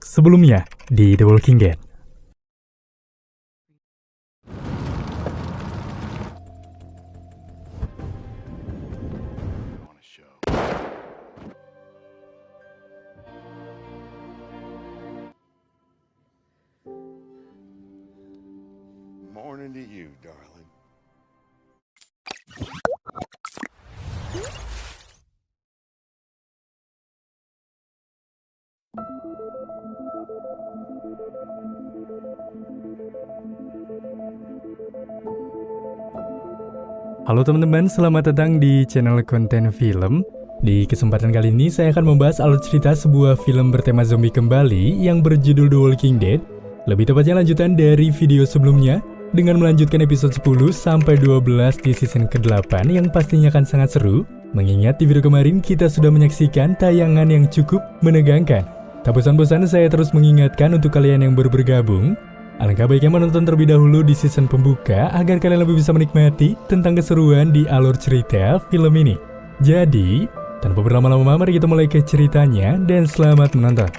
Sebelumnya di The Walking Dead. Morning to you, darling. Halo teman-teman, selamat datang di channel konten film. Di kesempatan kali ini saya akan membahas alur cerita sebuah film bertema zombie kembali yang berjudul The Walking Dead. Lebih tepatnya lanjutan dari video sebelumnya dengan melanjutkan episode 10 sampai 12 di season ke-8 yang pastinya akan sangat seru. Mengingat di video kemarin kita sudah menyaksikan tayangan yang cukup menegangkan. Tak bosan-bosan saya terus mengingatkan untuk kalian yang baru bergabung, alangkah baiknya menonton terlebih dahulu di season pembuka agar kalian lebih bisa menikmati tentang keseruan di alur cerita film ini. Jadi, tanpa berlama-lama mari kita mulai ke ceritanya dan selamat menonton.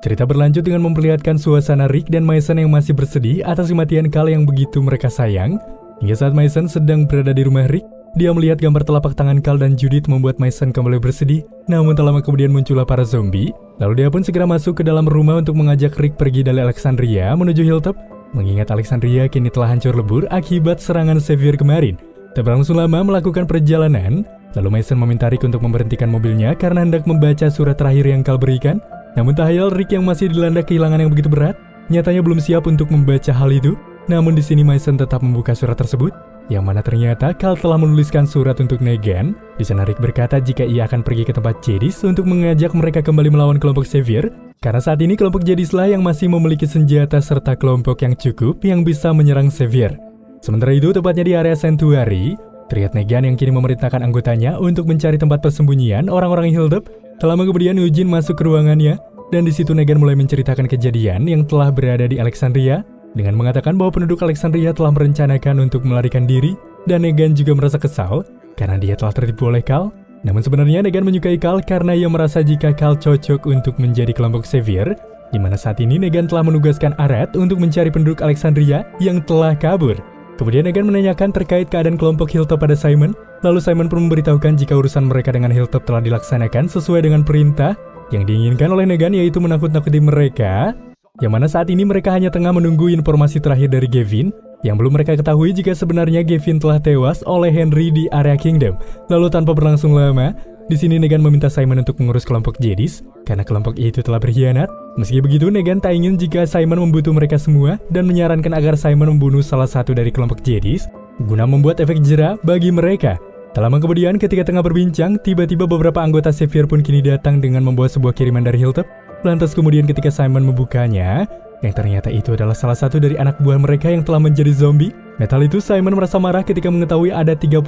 Cerita berlanjut dengan memperlihatkan suasana Rick dan Mason yang masih bersedih atas kematian Carl yang begitu mereka sayang. Hingga saat Mason sedang berada di rumah Rick, dia melihat gambar telapak tangan Carl dan Judith membuat Mason kembali bersedih. Namun tak lama kemudian muncullah para zombie. Lalu dia pun segera masuk ke dalam rumah untuk mengajak Rick pergi dari Alexandria menuju Hilltop. Mengingat Alexandria kini telah hancur lebur akibat serangan Xavier kemarin. Tak berlangsung lama melakukan perjalanan, lalu Mason meminta Rick untuk memberhentikan mobilnya karena hendak membaca surat terakhir yang Carl berikan. Namun tahayal Rick yang masih dilanda kehilangan yang begitu berat, nyatanya belum siap untuk membaca hal itu. Namun di sini Mason tetap membuka surat tersebut, yang mana ternyata Carl telah menuliskan surat untuk Negan. Di sana Rick berkata jika ia akan pergi ke tempat Jedis untuk mengajak mereka kembali melawan kelompok Xavier, karena saat ini kelompok Jedis lah yang masih memiliki senjata serta kelompok yang cukup yang bisa menyerang Xavier. Sementara itu, tepatnya di area Sanctuary, terlihat Negan yang kini memerintahkan anggotanya untuk mencari tempat persembunyian orang-orang Hilltop. Tak lama kemudian Eugene masuk ke ruangannya, dan di situ Negan mulai menceritakan kejadian yang telah berada di Alexandria, dengan mengatakan bahwa penduduk Alexandria telah merencanakan untuk melarikan diri, dan Negan juga merasa kesal karena dia telah tertipu oleh Carl. Namun sebenarnya Negan menyukai Carl karena ia merasa jika Carl cocok untuk menjadi kelompok Xavier, di mana saat ini Negan telah menugaskan Arad untuk mencari penduduk Alexandria yang telah kabur. Kemudian Negan menanyakan terkait keadaan kelompok Hilltop pada Simon, lalu Simon pun memberitahukan jika urusan mereka dengan Hilltop telah dilaksanakan sesuai dengan perintah yang diinginkan oleh Negan, yaitu menakut-nakuti mereka, yang mana saat ini mereka hanya tengah menunggu informasi terakhir dari Gavin, yang belum mereka ketahui jika sebenarnya Gavin telah tewas oleh Henry di area Kingdom. Lalu tanpa berlangsung lama, di sini Negan meminta Simon untuk mengurus kelompok Jedis, karena kelompok itu telah berkhianat. Meski begitu, Negan tak ingin jika Simon membunuh mereka semua, dan menyarankan agar Simon membunuh salah satu dari kelompok Jedis, guna membuat efek jera bagi mereka. Tak lama kemudian, ketika tengah berbincang, tiba-tiba beberapa anggota Xavier pun kini datang dengan membawa sebuah kiriman dari Hilltop. Lantas kemudian ketika Simon membukanya, yang ternyata itu adalah salah satu dari anak buah mereka yang telah menjadi zombie. Metal itu Simon merasa marah ketika mengetahui ada 38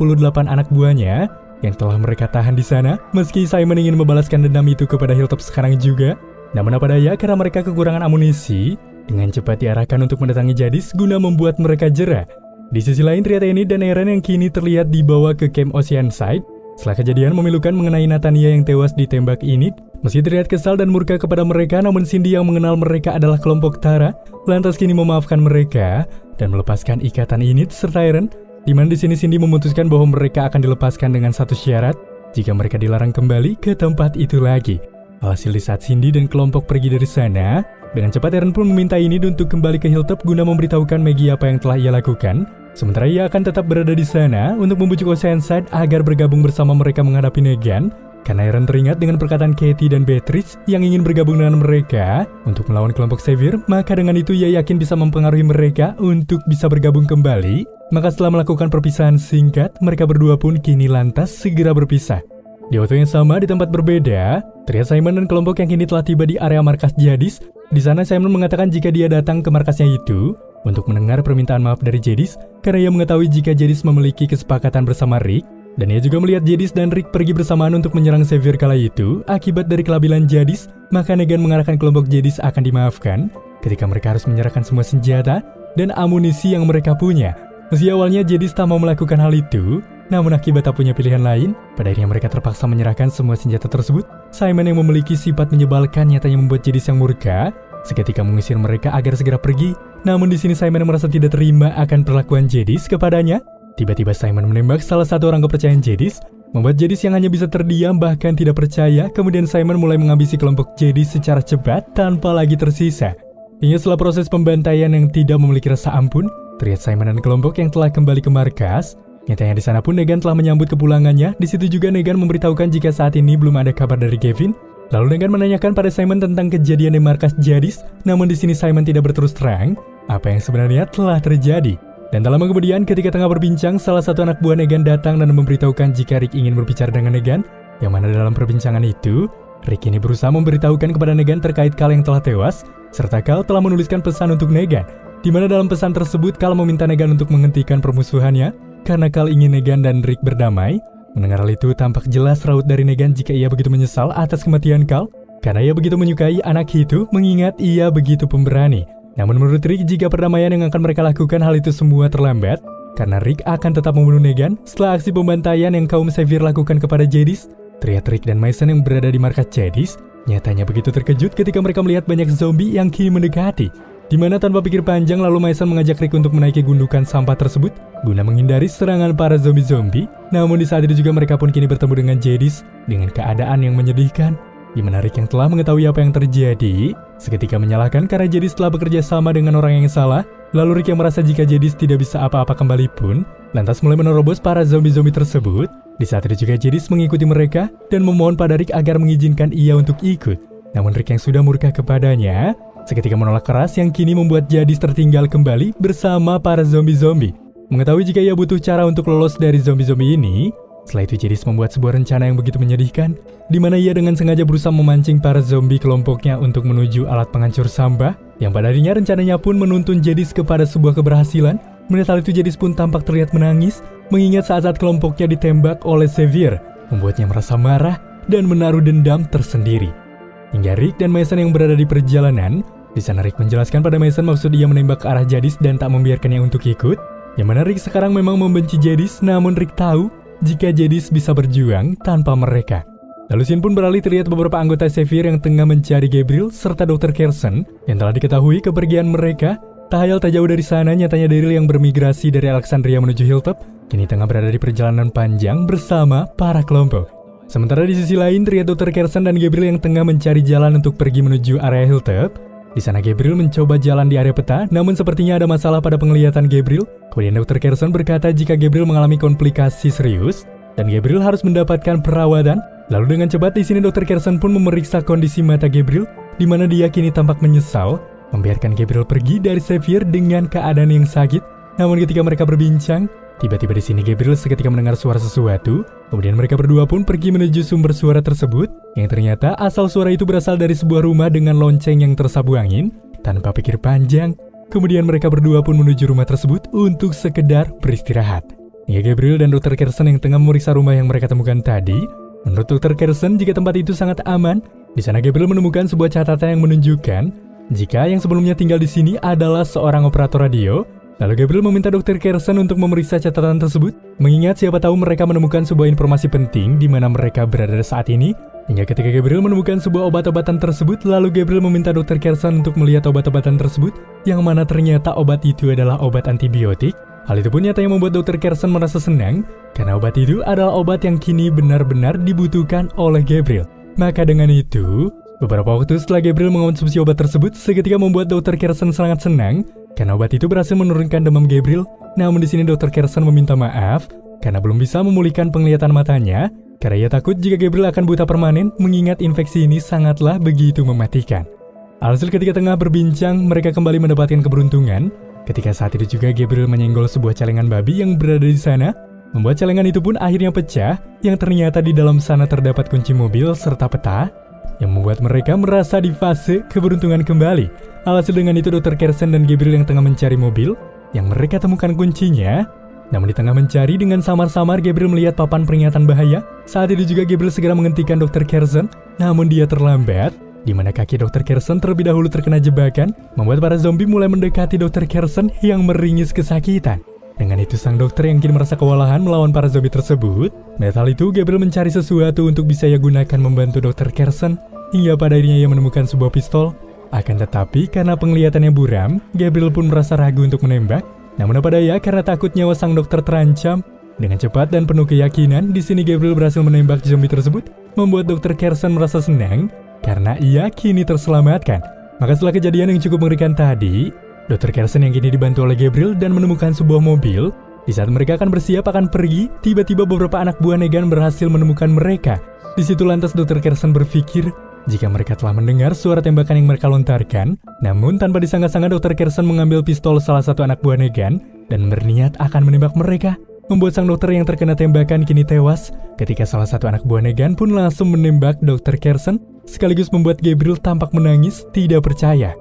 anak buahnya yang telah mereka tahan di sana. Meski Simon ingin membalaskan dendam itu kepada Hilltop sekarang juga, namun apa daya karena mereka kekurangan amunisi, dengan cepat diarahkan untuk mendatangi Jadis guna membuat mereka jera. Di sisi lain, ternyata Enid dan Aaron yang kini terlihat dibawa ke camp Oceanside setelah kejadian memilukan mengenai Nathania yang tewas ditembak Enid. Meski terlihat kesal dan murka kepada mereka, namun Cindy yang mengenal mereka adalah kelompok Tara, lantas kini memaafkan mereka dan melepaskan ikatan Enid serta Aaron, di mana di sini Cindy memutuskan bahwa mereka akan dilepaskan dengan satu syarat, jika mereka dilarang kembali ke tempat itu lagi. Alhasil di saat Cindy dan kelompok pergi dari sana, dengan cepat Aaron pun meminta Enid untuk kembali ke Hilltop guna memberitahukan Maggie apa yang telah ia lakukan. Sementara ia akan tetap berada di sana untuk membujuk Oceanside agar bergabung bersama mereka menghadapi Negan, karena Aaron teringat dengan perkataan Katie dan Beatrice yang ingin bergabung dengan mereka untuk melawan kelompok Xavier, maka dengan itu ia yakin bisa mempengaruhi mereka untuk bisa bergabung kembali. Maka setelah melakukan perpisahan singkat, mereka berdua pun kini lantas segera berpisah. Di waktu yang sama di tempat berbeda, terlihat Simon dan kelompok yang kini telah tiba di area markas Jadis. Di sana Simon mengatakan jika dia datang ke markasnya itu untuk mendengar permintaan maaf dari Jadis, karena ia mengetahui jika Jadis memiliki kesepakatan bersama Rick, dan ia juga melihat Jadis dan Rick pergi bersamaan untuk menyerang Xavier kala itu akibat dari kelabilan Jadis. Maka Negan mengarahkan kelompok Jadis akan dimaafkan ketika mereka harus menyerahkan semua senjata dan amunisi yang mereka punya. Meski awalnya Jadis tak mau melakukan hal itu, Namun akibat tak punya pilihan lain, pada akhirnya mereka terpaksa menyerahkan semua senjata tersebut. Simon yang memiliki sifat menyebalkan nyatanya membuat Jadis yang murka, seketika mengusir mereka agar segera pergi. Namun di sini Simon merasa tidak terima akan perlakuan Jadis kepadanya. Tiba-tiba Simon menembak salah satu orang kepercayaan Jadis, membuat Jadis yang hanya bisa terdiam bahkan tidak percaya. Kemudian Simon mulai menghabisi kelompok Jadis secara cepat tanpa lagi tersisa. Hingga setelah proses pembantaian yang tidak memiliki rasa ampun, terlihat Simon dan kelompok yang telah kembali ke markas. Nyatanya di sana pun Negan telah menyambut kepulangannya. Di situ juga Negan memberitahukan jika saat ini belum ada kabar dari Gavin. Lalu Negan menanyakan pada Simon tentang kejadian di markas Jadis. Namun di sini Simon tidak berterus terang apa yang sebenarnya telah terjadi. Dan tak lama kemudian ketika tengah berbincang, salah satu anak buah Negan datang dan memberitahukan jika Rick ingin berbicara dengan Negan. Yang mana dalam perbincangan itu, Rick ini berusaha memberitahukan kepada Negan terkait Cal yang telah tewas, serta Cal telah menuliskan pesan untuk Negan. Di mana dalam pesan tersebut Cal meminta Negan untuk menghentikan permusuhannya, karena Cal ingin Negan dan Rick berdamai. Mendengar hal itu, tampak jelas raut dari Negan jika ia begitu menyesal atas kematian Cal, karena ia begitu menyukai anak itu, mengingat ia begitu pemberani. Namun menurut Rick, jika perdamaian yang akan mereka lakukan hal itu semua terlambat, karena Rick akan tetap membunuh Negan setelah aksi pembantaian yang kaum Xavier lakukan kepada Jadis. Terlihat Rick dan Mason yang berada di markas Jadis nyatanya begitu terkejut ketika mereka melihat banyak zombie yang kini mendekati. Di mana tanpa pikir panjang, lalu Mason mengajak Rick untuk menaiki gundukan sampah tersebut guna menghindari serangan para zombie-zombie. Namun di saat itu juga mereka pun kini bertemu dengan Jadis dengan keadaan yang menyedihkan, di mana Rick yang telah mengetahui apa yang terjadi seketika menyalahkan karena Jadis telah bekerja sama dengan orang yang salah. Lalu Rick yang merasa jika Jadis tidak bisa apa-apa kembali pun lantas mulai menerobos para zombie-zombie tersebut. Di saat itu juga Jadis mengikuti mereka dan memohon pada Rick agar mengizinkan ia untuk ikut. Namun Rick yang sudah murka kepadanya seketika menolak keras, yang kini membuat Jadis tertinggal kembali bersama para zombie-zombie. Mengetahui jika ia butuh cara untuk lolos dari zombie-zombie ini, setelah itu Jadis membuat sebuah rencana yang begitu menyedihkan, di mana ia dengan sengaja berusaha memancing para zombie kelompoknya untuk menuju alat penghancur sampah, yang pada akhirnya rencananya pun menuntun Jadis kepada sebuah keberhasilan. Melihat hal itu Jadis pun tampak terlihat menangis, mengingat saat-saat kelompoknya ditembak oleh Xavier, membuatnya merasa marah dan menaruh dendam tersendiri. Hingga Rick dan Mason yang berada di perjalanan, di sana Rick menjelaskan pada Mason maksud dia menembak ke arah Jadis dan tak membiarkannya untuk ikut. Yang mana Rick sekarang memang membenci Jadis, namun Rick tahu jika Jadis bisa berjuang tanpa mereka. Lalu scene pun beralih, terlihat beberapa anggota Xavier yang tengah mencari Gabriel serta Dr. Carson yang telah diketahui kepergian mereka. Tak hayal tak jauh dari sana, nyatanya Daryl yang bermigrasi dari Alexandria menuju Hilltop kini tengah berada di perjalanan panjang bersama para kelompok. Sementara di sisi lain terlihat Dr. Carson dan Gabriel yang tengah mencari jalan untuk pergi menuju area Hilltop. Di sana Gabriel mencoba jalan di area peta, namun sepertinya ada masalah pada penglihatan Gabriel. Kemudian Dr. Carson berkata jika Gabriel mengalami komplikasi serius dan Gabriel harus mendapatkan perawatan. Lalu dengan cepat di sini Dr. Carson pun memeriksa kondisi mata Gabriel, di mana dia kini tampak menyesal membiarkan Gabriel pergi dari Xavier dengan keadaan yang sakit. Namun ketika mereka berbincang, tiba-tiba di sini Gabriel seketika mendengar suara sesuatu. Kemudian mereka berdua pun pergi menuju sumber suara tersebut, yang ternyata asal suara itu berasal dari sebuah rumah dengan lonceng yang tersapu angin. Tanpa pikir panjang, kemudian mereka berdua pun menuju rumah tersebut untuk sekedar beristirahat. Hingga Gabriel dan Dr. Carson yang tengah memeriksa rumah yang mereka temukan tadi. Menurut Dr. Carson, jika tempat itu sangat aman. Di sana Gabriel menemukan sebuah catatan yang menunjukkan jika yang sebelumnya tinggal di sini adalah seorang operator radio. Lalu Gabriel meminta Dr. Carson untuk memeriksa catatan tersebut, mengingat siapa tahu mereka menemukan sebuah informasi penting di mana mereka berada saat ini. Hingga ketika Gabriel menemukan sebuah obat-obatan tersebut, lalu Gabriel meminta Dr. Carson untuk melihat obat-obatan tersebut, yang mana ternyata obat itu adalah obat antibiotik. Hal itu pun nyatanya membuat Dr. Carson merasa senang, karena obat itu adalah obat yang kini benar-benar dibutuhkan oleh Gabriel. Maka dengan itu, beberapa waktu setelah Gabriel mengonsumsi obat tersebut, seketika membuat Dr. Carson sangat senang, karena obat itu berhasil menurunkan demam Gabriel. Namun di sini Dr. Carson meminta maaf karena belum bisa memulihkan penglihatan matanya, karena ia takut jika Gabriel akan buta permanen, mengingat infeksi ini sangatlah begitu mematikan. Alhasil ketika tengah berbincang, mereka kembali mendapatkan keberuntungan. Ketika saat itu juga Gabriel menyenggol sebuah celengan babi yang berada di sana, membuat celengan itu pun akhirnya pecah, yang ternyata di dalam sana terdapat kunci mobil serta peta, yang membuat mereka merasa di fase keberuntungan kembali. Alhasil dengan itu Dr. Carson dan Gabriel yang tengah mencari mobil yang mereka temukan kuncinya. Namun di tengah mencari, dengan samar-samar Gabriel melihat papan peringatan bahaya. Saat itu juga Gabriel segera menghentikan Dr. Carson, namun dia terlambat, di mana kaki Dr. Carson terlebih dahulu terkena jebakan, membuat para zombie mulai mendekati Dr. Carson yang meringis kesakitan. Dengan itu sang dokter yang kini merasa kewalahan melawan para zombie tersebut. Melihat hal itu, Gabriel mencari sesuatu untuk bisa ia gunakan membantu Dr. Carson, hingga pada akhirnya ia menemukan sebuah pistol. Akan tetapi karena penglihatannya buram, Gabriel pun merasa ragu untuk menembak. Namun apa daya, karena takut nyawa sang dokter terancam. Dengan cepat dan penuh keyakinan, di sini Gabriel berhasil menembak zombie tersebut, membuat Dr. Carson merasa senang karena ia kini terselamatkan. Maka setelah kejadian yang cukup mengerikan tadi, Dr. Carson yang kini dibantu oleh Gabriel dan menemukan sebuah mobil. Di saat mereka akan bersiap akan pergi, tiba-tiba beberapa anak buah Negan berhasil menemukan mereka. Di situ lantas Dr. Carson berpikir jika mereka telah mendengar suara tembakan yang mereka lontarkan. Namun tanpa disangka-sangka Dr. Carson mengambil pistol salah satu anak buah Negan dan berniat akan menembak mereka, membuat sang dokter yang terkena tembakan kini tewas. Ketika salah satu anak buah Negan pun langsung menembak Dr. Carson, sekaligus membuat Gabriel tampak menangis tidak percaya.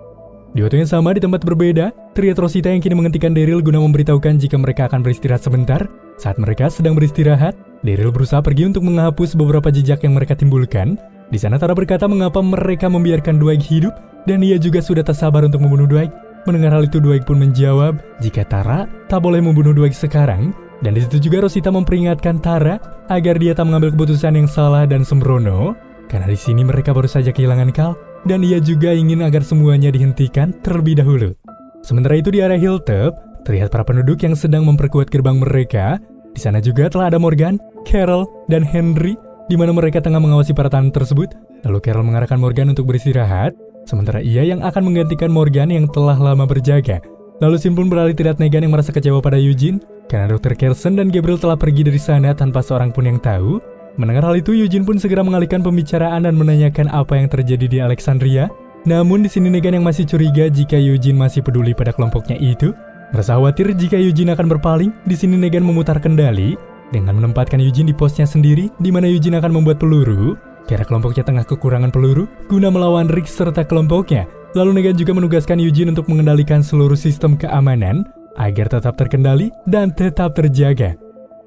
Di waktu yang sama di tempat berbeda, terlihat Rosita yang kini menghentikan Daryl guna memberitahukan jika mereka akan beristirahat sebentar. Saat mereka sedang beristirahat, Daryl berusaha pergi untuk menghapus beberapa jejak yang mereka timbulkan. Di sana Tara berkata mengapa mereka membiarkan Dwight hidup dan ia juga sudah tak sabar untuk membunuh Dwight. Mendengar hal itu, Dwight pun menjawab jika Tara tak boleh membunuh Dwight sekarang. Dan di situ juga Rosita memperingatkan Tara agar dia tak mengambil keputusan yang salah dan sembrono, karena di sini mereka baru saja kehilangan Cal. Dan ia juga ingin agar semuanya dihentikan terlebih dahulu. Sementara itu di area Hilltop, terlihat para penduduk yang sedang memperkuat gerbang mereka. Di sana juga telah ada Morgan, Carol, dan Henry, di mana mereka tengah mengawasi para tamu tersebut. Lalu Carol mengarahkan Morgan untuk beristirahat, sementara ia yang akan menggantikan Morgan yang telah lama berjaga. Lalu Sin pun beralih terlihat Negan yang merasa kecewa pada Eugene, karena Dr. Carson dan Gabriel telah pergi dari sana tanpa seorang pun yang tahu. Mendengar hal itu, Eugene pun segera mengalihkan pembicaraan dan menanyakan apa yang terjadi di Alexandria. Namun di sini Negan yang masih curiga jika Eugene masih peduli pada kelompoknya itu. Merasa khawatir jika Eugene akan berpaling, di sini Negan memutar kendali dengan menempatkan Eugene di posnya sendiri, di mana Eugene akan membuat peluru karena kelompoknya tengah kekurangan peluru guna melawan Rick serta kelompoknya. Lalu Negan juga menugaskan Eugene untuk mengendalikan seluruh sistem keamanan agar tetap terkendali dan tetap terjaga.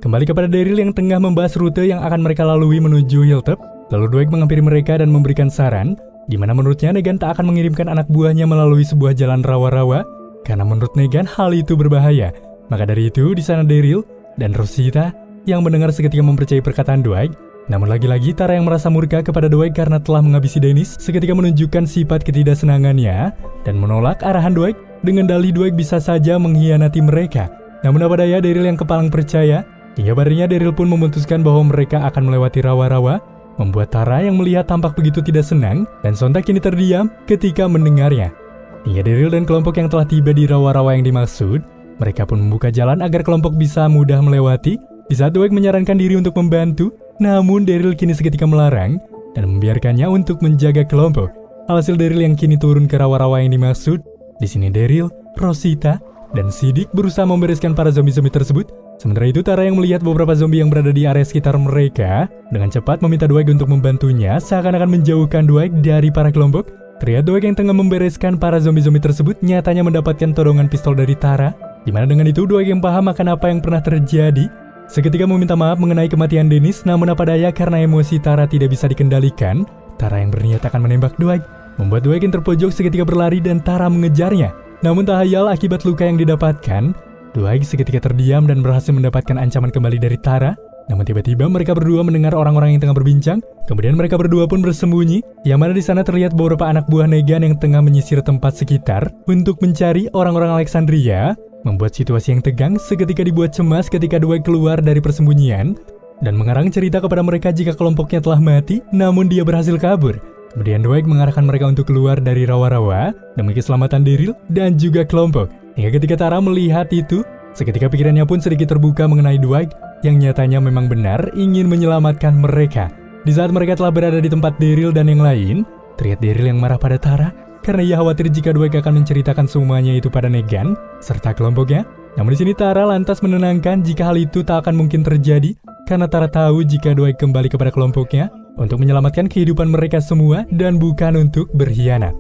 Kembali kepada Daryl yang tengah membahas rute yang akan mereka lalui menuju Hilltop. Lalu Dwight menghampiri mereka dan memberikan saran, di mana menurutnya Negan tak akan mengirimkan anak buahnya melalui sebuah jalan rawa-rawa, karena menurut Negan hal itu berbahaya. Maka dari itu, di sana Daryl dan Rosita yang mendengar seketika mempercayai perkataan Dwight. Namun lagi-lagi Tara yang merasa murka kepada Dwight karena telah menghabisi Dennis seketika menunjukkan sifat ketidaksenangannya dan menolak arahan Dwight dengan dalih Dwight bisa saja mengkhianati mereka. Namun apa daya, Daryl yang kepalang percaya. Hingga barunya Daryl pun memutuskan bahwa mereka akan melewati rawa-rawa, membuat Tara yang melihat tampak begitu tidak senang dan sontak kini terdiam ketika mendengarnya. Hingga Daryl dan kelompok yang telah tiba di rawa-rawa yang dimaksud, mereka pun membuka jalan agar kelompok bisa mudah melewati. Di saat Dwight menyarankan diri untuk membantu, namun Daryl kini seketika melarang dan membiarkannya untuk menjaga kelompok. Alhasil Daryl yang kini turun ke rawa-rawa yang dimaksud. Di sini Daryl, Rosita, dan Siddiq berusaha membereskan para zombie-zombie tersebut. Sementara itu Tara yang melihat beberapa zombie yang berada di area sekitar mereka dengan cepat meminta Dwight untuk membantunya, seakan-akan menjauhkan Dwight dari para kelompok. Terlihat Dwight yang tengah membereskan para zombie-zombie tersebut nyatanya mendapatkan todongan pistol dari Tara, di mana dengan itu Dwight yang paham akan apa yang pernah terjadi. Seketika meminta maaf mengenai kematian Dennis, namun apa daya karena emosi Tara tidak bisa dikendalikan, Tara yang berniat akan menembak Dwight, membuat Dwight yang terpojok seketika berlari dan Tara mengejarnya. Namun tak hayal akibat luka yang didapatkan, Dwight seketika terdiam dan berhasil mendapatkan ancaman kembali dari Tara. Namun tiba-tiba mereka berdua mendengar orang-orang yang tengah berbincang. Kemudian mereka berdua pun bersembunyi, yang mana di sana terlihat beberapa anak buah Negan yang tengah menyisir tempat sekitar untuk mencari orang-orang Alexandria, membuat situasi yang tegang seketika dibuat cemas ketika Dwight keluar dari persembunyian dan mengarang cerita kepada mereka jika kelompoknya telah mati, namun dia berhasil kabur. Kemudian Dwight mengarahkan mereka untuk keluar dari rawa-rawa demi keselamatan Daryl dan juga kelompok. Hingga ketika Tara melihat itu, seketika pikirannya pun sedikit terbuka mengenai Dwight yang nyatanya memang benar ingin menyelamatkan mereka. Di saat mereka telah berada di tempat Daryl dan yang lain, terlihat Daryl yang marah pada Tara karena ia khawatir jika Dwight akan menceritakan semuanya itu pada Negan serta kelompoknya. Namun di sini Tara lantas menenangkan jika hal itu tak akan mungkin terjadi karena Tara tahu jika Dwight kembali kepada kelompoknya untuk menyelamatkan kehidupan mereka semua dan bukan untuk berkhianat.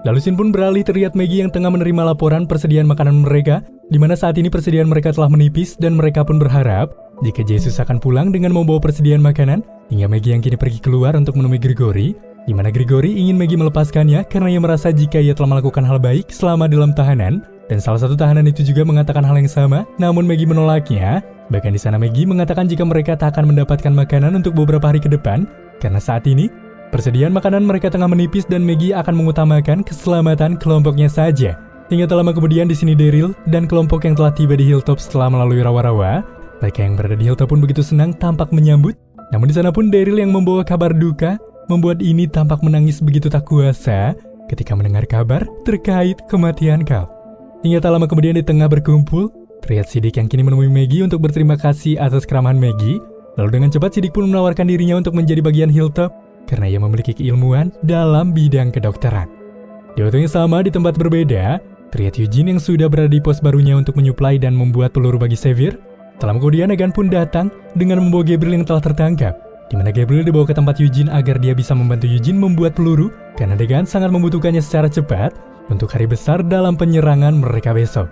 Lalu Sin pun beralih terlihat Maggie yang tengah menerima laporan persediaan makanan mereka, di mana saat ini persediaan mereka telah menipis dan mereka pun berharap jika Jesus akan pulang dengan membawa persediaan makanan. Hingga Maggie yang kini pergi keluar untuk menemui Gregory. di mana Gregory ingin Maggie melepaskannya karena ia merasa jika ia telah melakukan hal baik selama dalam tahanan, dan salah satu tahanan itu juga mengatakan hal yang sama, namun Maggie menolaknya. Bahkan di sana Maggie mengatakan jika mereka tak akan mendapatkan makanan untuk beberapa hari ke depan, karena saat ini persediaan makanan mereka tengah menipis dan Maggie akan mengutamakan keselamatan kelompoknya saja. Hingga tak lama kemudian di sini Daryl dan kelompok yang telah tiba di Hilltop setelah melalui rawa-rawa. Mereka yang berada di Hilltop pun begitu senang tampak menyambut. Namun di sana pun Daryl yang membawa kabar duka membuat ini tampak menangis begitu tak kuasa ketika mendengar kabar terkait kematian Carl. Hingga tak lama kemudian di tengah berkumpul, terlihat Siddiq yang kini menemui Maggie untuk berterima kasih atas keramahan Maggie. Lalu dengan cepat Siddiq pun menawarkan dirinya untuk menjadi bagian Hilltop karena ia memiliki keilmuan dalam bidang kedokteran. Di waktu yang sama di tempat berbeda, terlihat Eugene yang sudah berada di pos barunya untuk menyuplai dan membuat peluru bagi Xavier. Tak lama kemudian Negan pun datang dengan membawa Gabriel yang telah tertangkap, di mana Gabriel dibawa ke tempat Eugene agar dia bisa membantu Eugene membuat peluru karena Negan sangat membutuhkannya secara cepat untuk hari besar dalam penyerangan mereka besok.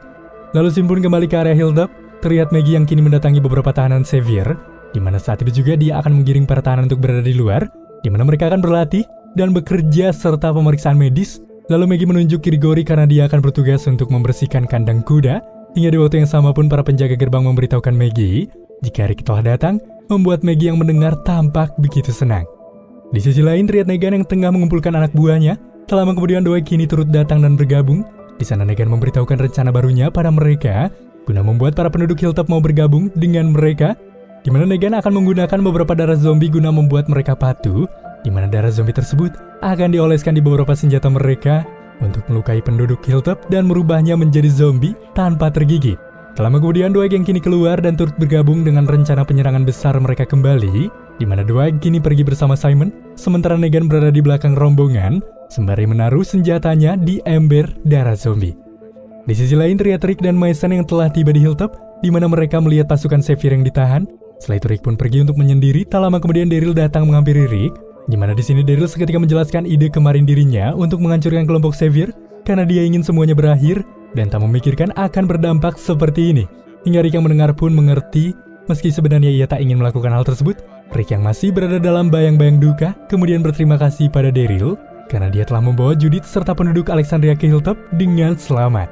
Lalu Sim pun kembali ke area Hilltop, terlihat Maggie yang kini mendatangi beberapa tahanan Xavier, di mana saat itu juga dia akan menggiring para tahanan untuk berada di luar, di mana mereka akan berlatih dan bekerja serta pemeriksaan medis. Lalu Maggie menunjuk Gregory karena dia akan bertugas untuk membersihkan kandang kuda. Hingga di waktu yang sama pun para penjaga gerbang memberitahukan Maggie jika Rick telah datang, membuat Maggie yang mendengar tampak begitu senang. Di sisi lain terlihat Negan yang tengah mengumpulkan anak buahnya. Tak lama kemudian Dwight kini turut datang dan bergabung. Di sana Negan memberitahukan rencana barunya pada mereka guna membuat para penduduk Hilltop mau bergabung dengan mereka, di mana Negan akan menggunakan beberapa darah zombie guna membuat mereka patuh, di mana darah zombie tersebut akan dioleskan di beberapa senjata mereka untuk melukai penduduk Hilltop dan merubahnya menjadi zombie tanpa tergigit. Tak lama kemudian Dwight yang kini keluar dan turut bergabung dengan rencana penyerangan besar mereka kembali, di mana Dwight kini pergi bersama Simon, sementara Negan berada di belakang rombongan sembari menaruh senjatanya di ember darah zombie. Di sisi lain terlihat Rick dan Mason yang telah tiba di Hilltop, di mana mereka melihat pasukan Xavier yang ditahan. Setelah itu Rick pun pergi untuk menyendiri. Tak lama kemudian Daryl datang menghampiri Rick, di mana di sini Daryl seketika menjelaskan ide kemarin dirinya untuk menghancurkan kelompok Xavier karena dia ingin semuanya berakhir dan tak memikirkan akan berdampak seperti ini. Hingga Rick yang mendengar pun mengerti, meski sebenarnya ia tak ingin melakukan hal tersebut. Rick yang masih berada dalam bayang-bayang duka kemudian berterima kasih pada Daryl karena dia telah membawa Judith serta penduduk Alexandria ke Hilltop dengan selamat.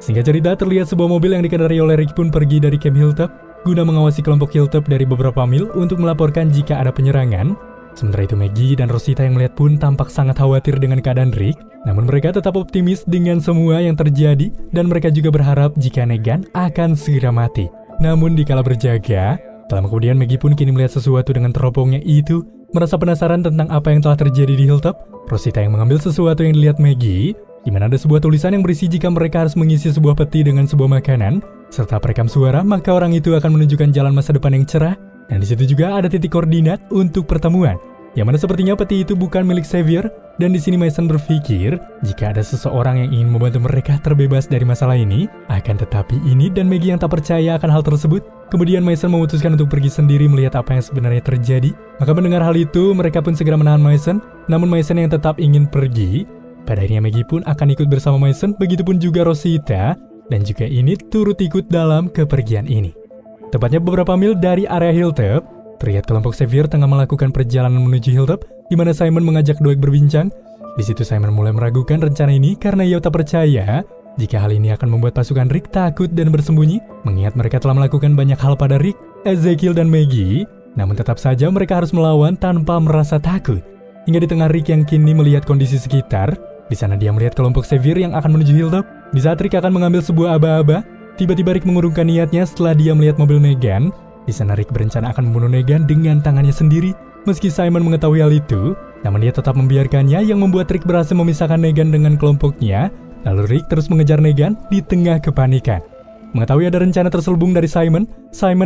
Singkat cerita terlihat sebuah mobil yang dikendarai oleh Rick pun pergi dari camp Hilltop guna mengawasi kelompok Hilltop dari beberapa mil untuk melaporkan jika ada penyerangan. Sementara itu Maggie dan Rosita yang melihat pun tampak sangat khawatir dengan keadaan Rick, namun mereka tetap optimis dengan semua yang terjadi dan mereka juga berharap jika Negan akan segera mati. Namun dikala berjaga, lama kemudian Maggie pun kini melihat sesuatu dengan teropongnya itu, merasa penasaran tentang apa yang telah terjadi di Hilltop. Rosita yang mengambil sesuatu yang dilihat Maggie, di mana ada sebuah tulisan yang berisi jika mereka harus mengisi sebuah peti dengan sebuah makanan serta perekam suara, maka orang itu akan menunjukkan jalan masa depan yang cerah. Dan di situ juga ada titik koordinat untuk pertemuan, yang mana sepertinya peti itu bukan milik Xavier. Dan di sini Mason berpikir jika ada seseorang yang ingin membantu mereka terbebas dari masalah ini, akan tetapi ini dan Maggie yang tak percaya akan hal tersebut. Kemudian Mason memutuskan untuk pergi sendiri melihat apa yang sebenarnya terjadi. Maka mendengar hal itu, mereka pun segera menahan Mason. Namun Mason yang tetap ingin pergi. Pada akhirnya Maggie pun akan ikut bersama Mason, begitupun juga Rosita, dan juga ini turut ikut dalam kepergian ini. Tepatnya beberapa mil dari area Hilltop, terlihat kelompok Xavier tengah melakukan perjalanan menuju Hilltop, di mana Simon mengajak Dwight berbincang. Di situ Simon mulai meragukan rencana ini karena ia tak percaya jika hal ini akan membuat pasukan Rick takut dan bersembunyi, mengingat mereka telah melakukan banyak hal pada Rick, Ezekiel, dan Maggie. Namun tetap saja mereka harus melawan tanpa merasa takut. Hingga di tengah Rick yang kini melihat kondisi sekitar, di sana dia melihat kelompok Xavier yang akan menuju Hilltop. Di saat Rick akan mengambil sebuah aba-aba, tiba-tiba Rick mengurungkan niatnya setelah dia melihat mobil Negan. Di sana Rick berencana akan membunuh Negan dengan tangannya sendiri. Meski Simon mengetahui hal itu, namun dia tetap membiarkannya, yang membuat Rick berhasil memisahkan Negan dengan kelompoknya. Lalu Rick terus mengejar Negan di tengah kepanikan. Mengetahui ada rencana terselubung dari Simon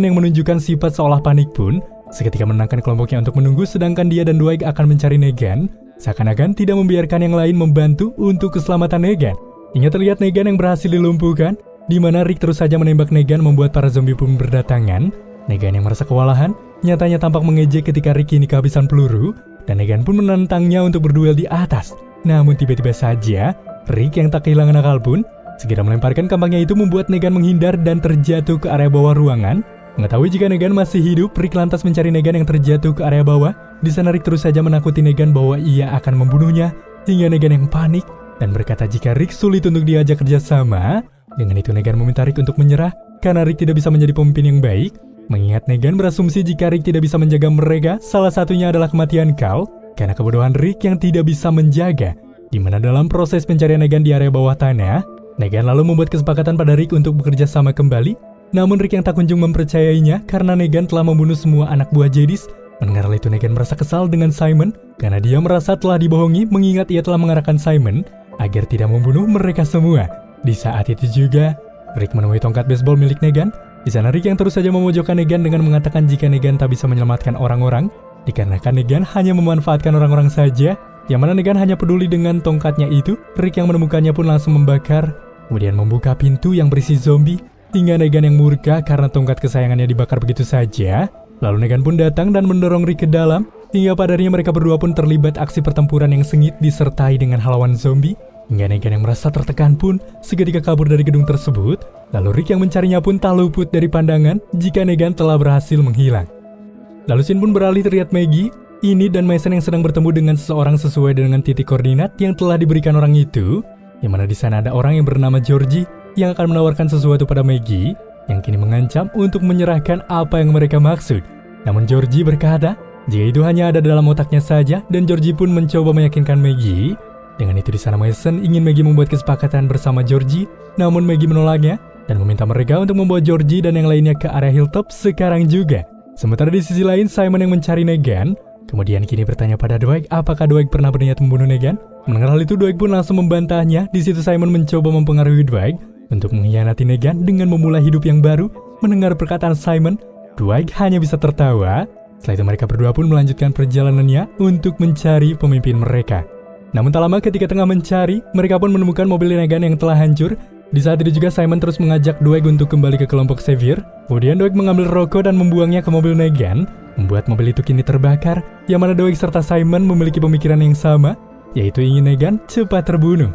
yang menunjukkan sifat seolah panik pun seketika menenangkan kelompoknya untuk menunggu, sedangkan dia dan Dwight akan mencari Negan, seakan-akan tidak membiarkan yang lain membantu untuk keselamatan Negan. Hingga terlihat Negan yang berhasil dilumpuhkan, di mana Rick terus saja menembak Negan membuat para zombie pun berdatangan. Negan yang merasa kewalahan, nyatanya tampak mengejek ketika Rick ini kehabisan peluru, dan Negan pun menantangnya untuk berduel di atas. Namun tiba-tiba saja, Rick yang tak kehilangan akal pun segera melemparkan kampangnya itu, membuat Negan menghindar dan terjatuh ke area bawah ruangan. Mengetahui jika Negan masih hidup, Rick lantas mencari Negan yang terjatuh ke area bawah. Di sana Rick terus saja menakuti Negan bahwa ia akan membunuhnya, hingga Negan yang panik dan berkata jika Rick sulit untuk diajak kerjasama. Dengan itu Negan meminta Rick untuk menyerah karena Rick tidak bisa menjadi pemimpin yang baik. Mengingat Negan berasumsi jika Rick tidak bisa menjaga mereka, salah satunya adalah kematian Carl karena kebodohan Rick yang tidak bisa menjaga. Di mana dalam proses pencarian Negan di area bawah tanah, Negan lalu membuat kesepakatan pada Rick untuk bekerja sama kembali. Namun Rick yang tak kunjung mempercayainya karena Negan telah membunuh semua anak buah Jedis. Mendengar hal itu Negan merasa kesal dengan Simon karena dia merasa telah dibohongi mengingat ia telah mengarahkan Simon agar tidak membunuh mereka semua. Di saat itu juga, Rick menemui tongkat baseball milik Negan. Di sana Rick yang terus saja memojokkan Negan dengan mengatakan jika Negan tak bisa menyelamatkan orang-orang, dikarenakan Negan hanya memanfaatkan orang-orang saja, yang mana Negan hanya peduli dengan tongkatnya itu. Rick yang menemukannya pun langsung membakar, kemudian membuka pintu yang berisi zombie, hingga Negan yang murka karena tongkat kesayangannya dibakar begitu saja. Lalu Negan pun datang dan mendorong Rick ke dalam, hingga padannya mereka berdua pun terlibat aksi pertempuran yang sengit disertai dengan halawan zombie. Hingga Negan yang merasa tertekan pun seketika kabur dari gedung tersebut. Lalu Rick yang mencarinya pun tak luput dari pandangan jika Negan telah berhasil menghilang. Lalu scene pun beralih terlihat Maggie, Enid dan Mason yang sedang bertemu dengan seseorang sesuai dengan titik koordinat yang telah diberikan orang itu. Yang mana di sana ada orang yang bernama Georgie yang akan menawarkan sesuatu pada Maggie, yang kini mengancam untuk menyerahkan apa yang mereka maksud. Namun Georgie berkata, jika itu hanya ada dalam otaknya saja, dan Georgie pun mencoba meyakinkan Maggie. Dengan itu di sana Mason ingin Maggie membuat kesepakatan bersama Georgie, namun Maggie menolaknya dan meminta mereka untuk membawa Georgie dan yang lainnya ke area hilltop sekarang juga. Sementara di sisi lain Simon yang mencari Negan, kemudian kini bertanya pada Dwight apakah Dwight pernah berniat membunuh Negan. Mendengar hal itu Dwight pun langsung membantahnya. Di situ Simon mencoba mempengaruhi Dwight untuk mengkhianati Negan dengan memulai hidup yang baru. Mendengar perkataan Simon, Dwight hanya bisa tertawa. Setelah itu mereka berdua pun melanjutkan perjalanannya untuk mencari pemimpin mereka. Namun tak lama ketika tengah mencari, mereka pun menemukan mobil Negan yang telah hancur. Di saat itu juga Simon terus mengajak Dwight untuk kembali ke kelompok Xavier. Kemudian Dwight mengambil rokok dan membuangnya ke mobil Negan, membuat mobil itu kini terbakar. Yang mana Dwight serta Simon memiliki pemikiran yang sama, yaitu ingin Negan cepat terbunuh.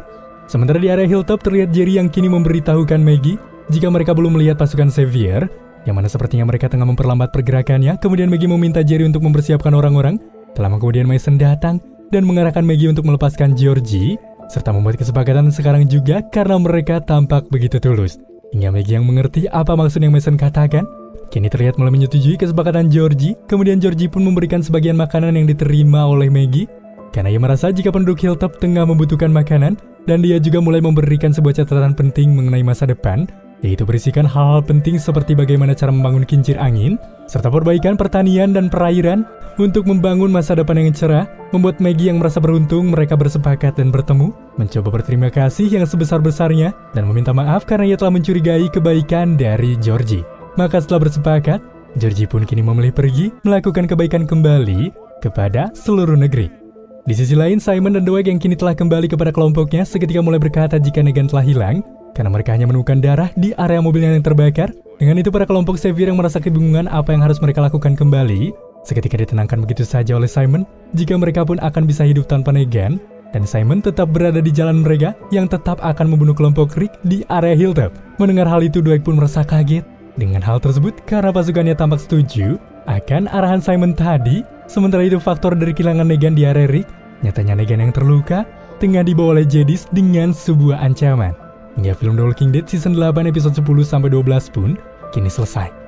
Sementara di area hilltop terlihat Jerry yang kini memberitahukan Maggie jika mereka belum melihat pasukan Xavier, yang mana sepertinya mereka tengah memperlambat pergerakannya. Kemudian Maggie meminta Jerry untuk mempersiapkan orang-orang. Tak lama kemudian Mason datang dan mengarahkan Maggie untuk melepaskan Georgie, serta membuat kesepakatan sekarang juga karena mereka tampak begitu tulus. Hingga Maggie yang mengerti apa maksud yang Mason katakan, kini terlihat mulai menyetujui kesepakatan Georgie. Kemudian Georgie pun memberikan sebagian makanan yang diterima oleh Maggie, karena ia merasa jika penduduk hilltop tengah membutuhkan makanan, dan dia juga mulai memberikan sebuah catatan penting mengenai masa depan, yaitu berisikan hal-hal penting seperti bagaimana cara membangun kincir angin, serta perbaikan pertanian dan perairan untuk membangun masa depan yang cerah. Membuat Maggie yang merasa beruntung mereka bersepakat dan bertemu, mencoba berterima kasih yang sebesar-besarnya, dan meminta maaf karena ia telah mencurigai kebaikan dari Georgie. Maka setelah bersepakat, Georgie pun kini memilih pergi melakukan kebaikan kembali kepada seluruh negeri. Di sisi lain, Simon dan Dwight yang kini telah kembali kepada kelompoknya seketika mulai berkata jika Negan telah hilang, karena mereka hanya menemukan darah di area mobilnya yang terbakar. Dengan itu para kelompok Xavier yang merasa kebingungan apa yang harus mereka lakukan kembali, seketika ditenangkan begitu saja oleh Simon jika mereka pun akan bisa hidup tanpa Negan, dan Simon tetap berada di jalan mereka yang tetap akan membunuh kelompok Rick di area hilltop. Mendengar hal itu Dwight pun merasa kaget dengan hal tersebut karena pasukannya tampak setuju akan arahan Simon tadi. Sementara itu faktor dari kehilangan Negan di area Rick, nyatanya Negan yang terluka tengah dibawa oleh Jedis dengan sebuah ancaman. Hingga film The Walking Dead season 8 episode 10-12 pun kini selesai.